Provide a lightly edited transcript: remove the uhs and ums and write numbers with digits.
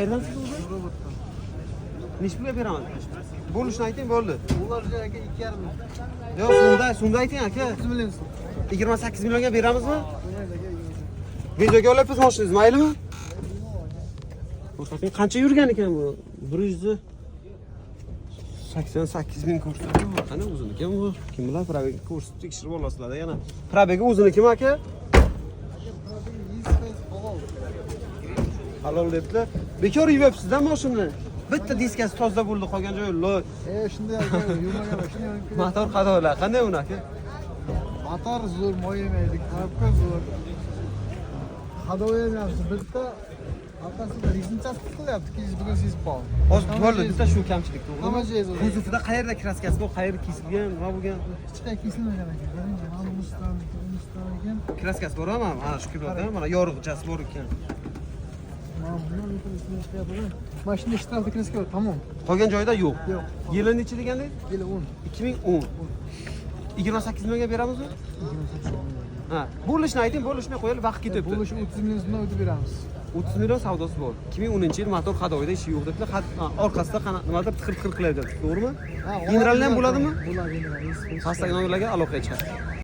Nereden siz oldu? Neç pulga beraman? Bo'lishni ayting, bo'ldi. Ularga aka 2,5 Yo'q, so'mda ayting aka. 30 million so'm. 28 millionga beramizmi? Videoga olyapmiz mashinangizni, maylimi? Ko'rsating qancha yurgan ekan bu? 188 ming ko'rsatdi. Qani o'ziniki bu? Kim bilan probega ko'rsatib tekshirib olasizlar yana. Probega o'zinikimi aka? Halol debdilar. Bekor yeyapsiz-da mashinani. Bitta diskasi toza bo'ldi, qolgan joyi loy. Shunday aka, yumagan mashina. Motor qadolar qanday uni aka? Motor zo'r, moyamaydi, qarabqa zo'r. Hadoyam yaxshi. Bitta orqasida rezinchasi qilyapti, keyin bugun sezib qoldim. Hozir bo'ldi, bitta shu kamchilik to'g'rimi? Hamma joyi zo'r. Kuzovida qayerda kraskasi bor, qayerda kesilgan, nima bo'lgan? Hech qayerda kesilmagan aka. Mana bunisidan ekan. Kraskasi bor ham, mana shu kiblarda, mana yorug'chasi bor ekan. Mashina ishtirokida kraska bor, tamom. Qolgan joyda yo'q. Yo'q. Yili nechi degandek? Yili 10. 2010. 28 millionga beramizmi? Ha, bo'lishni ayting, bo'lishni qo'yib vaqt ketyapti. Bo'lishi 30 million so'mdan o'tib beramiz. 30 million savdosi bor. 2010-yil motor hadoyida ishi yo'q debdilar. Orqasida nimadir tiqir-tiqir qilyapti, to'g'rimi? Generalni ham bo'ladimi? Bo'ladi, general. Pastdagi nomerlarga aloqaga chiqadi.